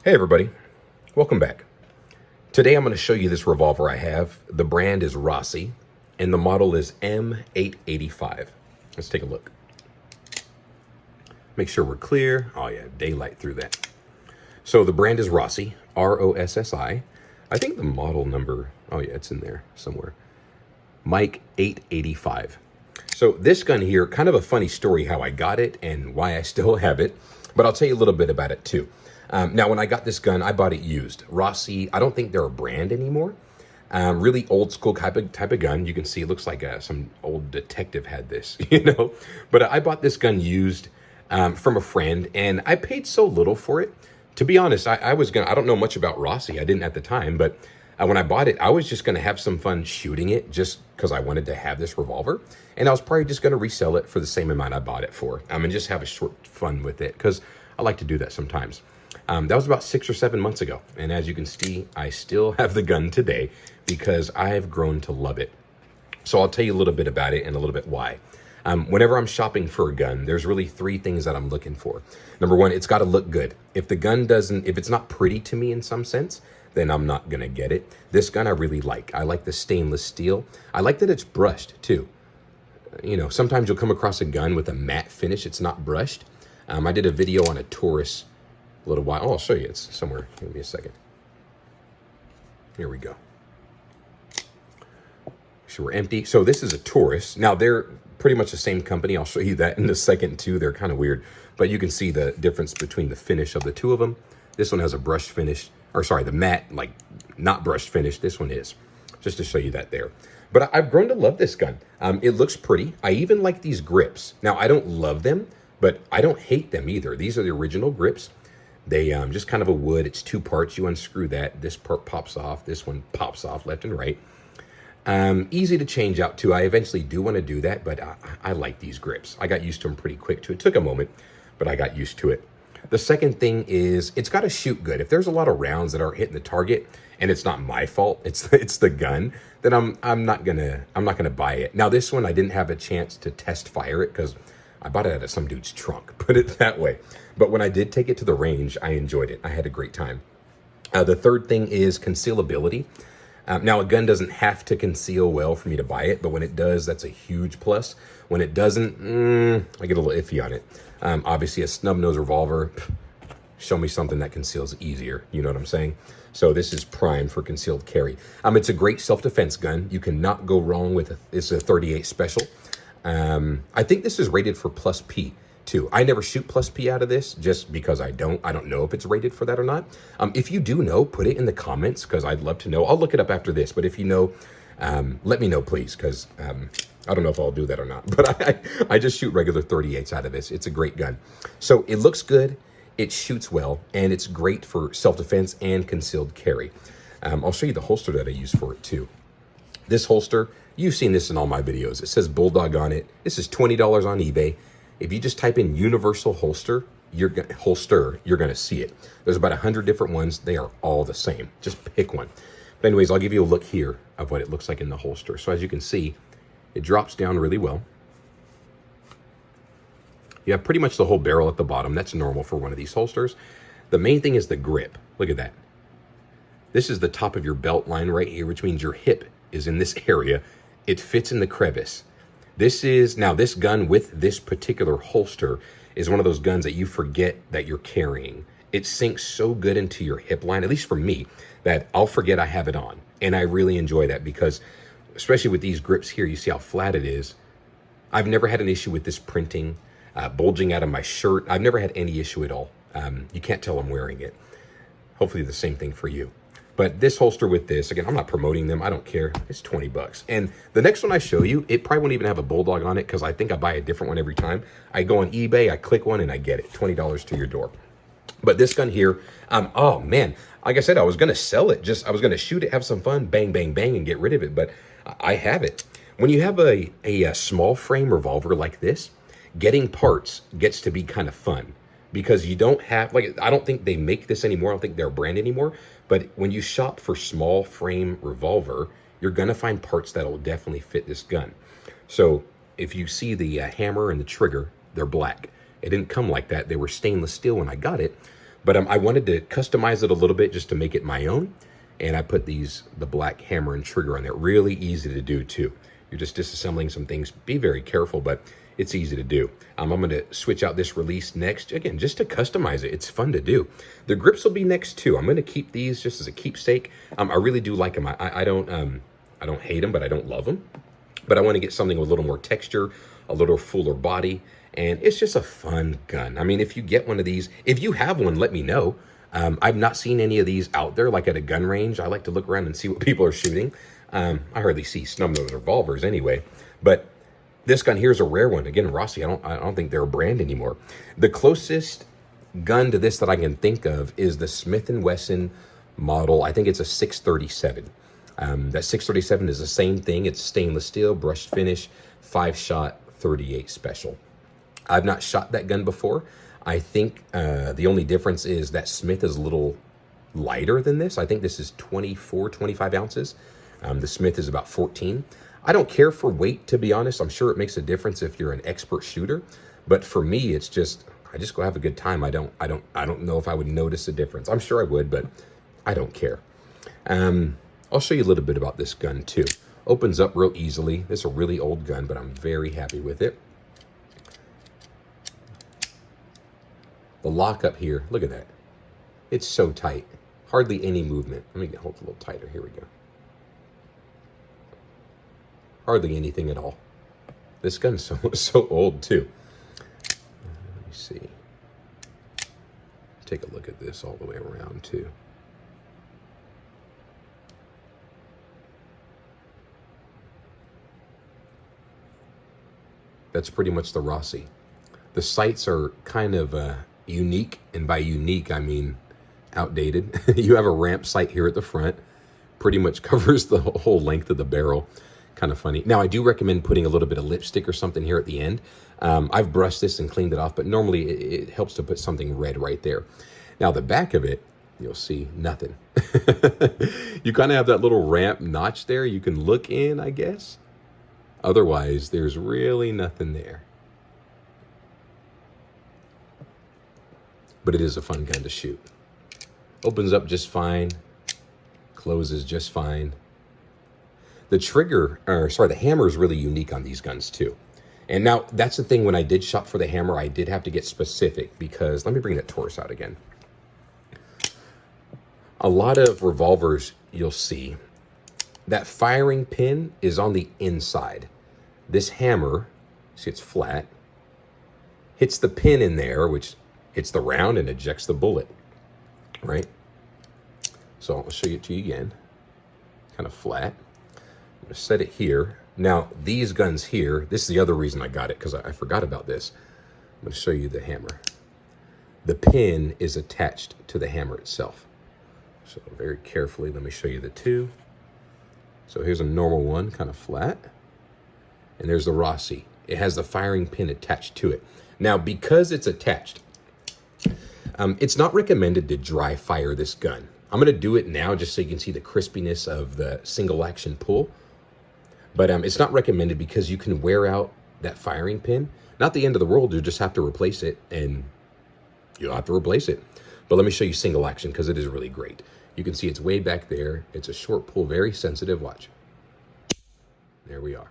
Hey everybody, welcome back. Today I'm going to show you this revolver I have. The brand is Rossi and the model is M885. Let's take a look. Make sure we're clear. Oh yeah, daylight through that. So the brand is Rossi, R-O-S-S-I. I think the model number, oh yeah, it's in there somewhere. Mike 885. So this gun here, kind of a funny story how I got it and why I still have it, but I'll tell you a little bit about it too. Now, when I got this gun, I bought it used. Rossi, I don't think they're a brand anymore. Really old school type of gun. You can see it looks like some old detective had this, you know. But I bought this gun used from a friend, and I paid so little for it. To be honest, I don't know much about Rossi. I didn't at the time, but when I bought it, I was just gonna have some fun shooting it just because I wanted to have this revolver. And I was probably just gonna resell it for the same amount I bought it for. And just have a short fun with it because I like to do that sometimes. That was about 6 or 7 months ago. And as you can see, I still have the gun today because I have grown to love it. So I'll tell you a little bit about it and a little bit why. Whenever I'm shopping for a gun, there's really 3 things that I'm looking for. Number 1, it's got to look good. If the gun if it's not pretty to me in some sense, then I'm not going to get it. This gun I really like. I like the stainless steel. I like that it's brushed too. You know, sometimes you'll come across a gun with a matte finish. It's not brushed. I did a video on a Taurus a little while. Oh, I'll show you. It's somewhere. Give me a second. Here we go. So we're empty. So this is a Taurus. Now they're pretty much the same company. I'll show you that in a second too. They're kind of weird, but you can see the difference between the finish of the two of them. This one has a brushed finish, or sorry, the matte, like not brushed finish. This one is, just to show you that there. But I've grown to love this gun. It looks pretty. I even like these grips. Now I don't love them, but I don't hate them either. These are the original grips. They just kind of a wood. It's 2 parts. You unscrew that. This part pops off. This one pops off left and right. Easy to change out too. I eventually do want to do that, but I like these grips. I got used to them pretty quick too. It took a moment, but I got used to it. The second thing is it's got to shoot good. If there's a lot of rounds that aren't hitting the target and it's not my fault, it's the gun, then I'm not gonna buy it. Now this one I didn't have a chance to test fire it because I bought it out of some dude's trunk, put it that way. But when I did take it to the range, I enjoyed it. I had a great time. The third thing is concealability. Now, a gun doesn't have to conceal well for me to buy it, but when it does, that's a huge plus. When it doesn't, I get a little iffy on it. Obviously, a snub nose revolver, show me something that conceals easier. You know what I'm saying? So this is prime for concealed carry. It's a great self-defense gun. You cannot go wrong with it. It's a 38 special. I think this is rated for plus P too. I never shoot plus P out of this just because I don't know if it's rated for that or not. If you do know, put it in the comments because I'd love to know. I'll look it up after this, but if you know, let me know please, because I don't know if I'll do that or not, but I just shoot regular 38s out of this. It's a great gun. So it looks good, it shoots well, and it's great for self-defense and concealed carry. I'll show you the holster that I use for it too. This holster, you've seen this in all my videos. It says Bulldog on it. This is $20 on eBay. If you just type in universal holster, you're gonna see it. There's about 100 different ones. They are all the same. Just pick one. But anyways, I'll give you a look here of what it looks like in the holster. So as you can see, it drops down really well. You have pretty much the whole barrel at the bottom. That's normal for one of these holsters. The main thing is the grip. Look at that. This is the top of your belt line right here, which means your hip is in this area. It fits in the crevice. This gun with this particular holster is one of those guns that you forget that you're carrying. It sinks so good into your hip line, at least for me, that I'll forget I have it on. And I really enjoy that because, especially with these grips here, you see how flat it is. I've never had an issue with this printing, bulging out of my shirt. I've never had any issue at all. You can't tell I'm wearing it. Hopefully the same thing for you. But this holster with this, again, I'm not promoting them. I don't care. It's 20 bucks. And the next one I show you, it probably won't even have a Bulldog on it because I think I buy a different one every time. I go on eBay, I click one, and I get it. $20 to your door. But this gun here, oh man, like I said, I was going to sell it. I was going to shoot it, have some fun, bang, bang, bang, and get rid of it. But I have it. When you have a small frame revolver like this, getting parts gets to be kind of fun. Because you don't have, like, I don't think they make this anymore. I don't think they're a brand anymore. But when you shop for small frame revolver, you're going to find parts that will definitely fit this gun. So if you see the hammer and the trigger, they're black. It didn't come like that. They were stainless steel when I got it. But I wanted to customize it a little bit just to make it my own. And I put the black hammer and trigger on there. Really easy to do too. You're just disassembling some things. Be very careful, but it's easy to do. I'm going to switch out this release next, again, just to customize it. It's fun to do. The grips will be next too. I'm going to keep these just as a keepsake. I really do like them. I don't hate them, but I don't love them. But I want to get something with a little more texture, a little fuller body, and it's just a fun gun. I mean, if you get one of these, if you have one, let me know. I've not seen any of these out there, like at a gun range. I like to look around and see what people are shooting. I hardly see Snub revolvers anyway, but this gun here is a rare one. Again, Rossi, I don't think they're a brand anymore. The closest gun to this that I can think of is the Smith Wesson model. I think it's a 637. That 637 is the same thing. It's stainless steel, brushed finish, 5-shot, 38 special. I've not shot that gun before. I think the only difference is that Smith is a little lighter than this. I think this is 24, 25 ounces. The Smith is about 14. I don't care for weight, to be honest. I'm sure it makes a difference if you're an expert shooter, but for me, it's just, I just go have a good time. I don't know if I would notice a difference. I'm sure I would, but I don't care. I'll show you a little bit about this gun too. Opens up real easily. This is a really old gun, but I'm very happy with it. The lockup here, look at that. It's so tight. Hardly any movement. Let me hold it a little tighter. Here we go. Hardly anything at all. This gun's so old too. Let me see. Take a look at this all the way around too. That's pretty much the Rossi. The sights are kind of unique, and by unique, I mean outdated. You have a ramp sight here at the front. Pretty much covers the whole length of the barrel. Kind of funny. Now, I do recommend putting a little bit of lipstick or something here at the end. I've brushed this and cleaned it off, but normally it helps to put something red right there. Now, the back of it, you'll see nothing. You kind of have that little ramp notch there. You can look in, I guess. Otherwise, there's really nothing there. But it is a fun gun to shoot. Opens up just fine. Closes just fine. The trigger, or sorry, the hammer is really unique on these guns too. And now that's the thing, when I did shop for the hammer, I did have to get specific because, let me bring that Taurus out again. A lot of revolvers you'll see, that firing pin is on the inside. This hammer, see it's flat, hits the pin in there, which hits the round and ejects the bullet, right? So I'll show it to you again, kind of flat. I'm gonna set it here. Now, these guns here, this is the other reason I got it, because I forgot about this. I'm gonna show you the hammer. The pin is attached to the hammer itself. So very carefully, let me show you the two. So here's a normal one, kind of flat. And there's the Rossi. It has the firing pin attached to it. Now, because it's attached, it's not recommended to dry fire this gun. I'm gonna do it now just so you can see the crispiness of the single action pull. But it's not recommended because you can wear out that firing pin. Not the end of the world, you just have to replace it, and you'll have to replace it. But let me show you single action because it is really great. You can see it's way back there. It's a short pull, very sensitive, watch. There we are.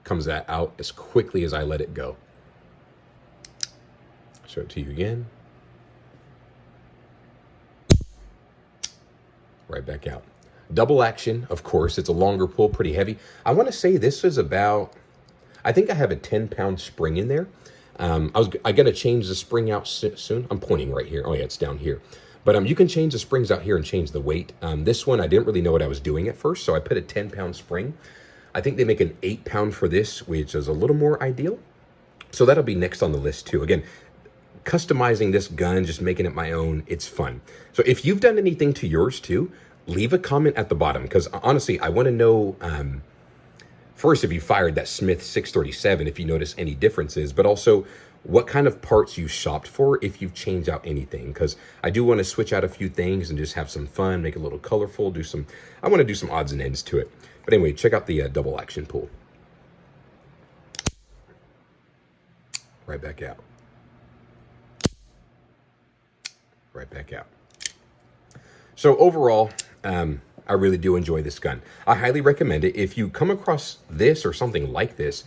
Comes that out as quickly as I let it go. Show it to you again. Right back out. Double action, of course. It's a longer pull, pretty heavy. I want to say this is about, I think I have a 10-pound spring in there. I got to change the spring out soon. I'm pointing right here. Oh yeah, it's down here. But you can change the springs out here and change the weight. This one, I didn't really know what I was doing at first, so I put a 10-pound spring. I think they make an 8-pound for this, which is a little more ideal. So that'll be next on the list too. Again, customizing this gun, just making it my own, it's fun. So if you've done anything to yours too, leave a comment at the bottom, because honestly, I want to know, first, if you fired that Smith 637, if you notice any differences, but also what kind of parts you shopped for, if you've changed out anything, because I do want to switch out a few things and just have some fun, make it a little colorful, I want to do some odds and ends to it. But anyway, check out the double action pull. Right back out. right back out. So overall, I really do enjoy this gun. I highly recommend it. If you come across this or something like this,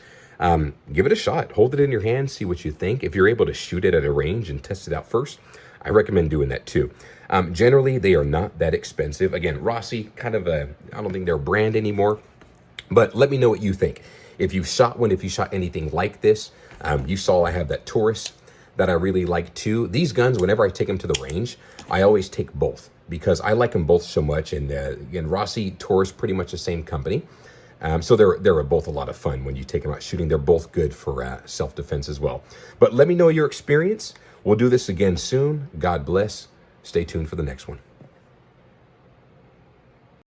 give it a shot. Hold it in your hand, see what you think. If you're able to shoot it at a range and test it out first, I recommend doing that too. Generally, they are not that expensive. Again, Rossi, kind of a, I don't think they're a brand anymore, but let me know what you think. If you've shot one, if you shot anything like this, you saw I have that Taurus that I really like too. These guns, whenever I take them to the range, I always take both because I like them both so much. And again, Rossi, Taurus, pretty much the same company. So they're both a lot of fun when you take them out shooting. They're both good for self-defense as well. But let me know your experience. We'll do this again soon. God bless. Stay tuned for the next one.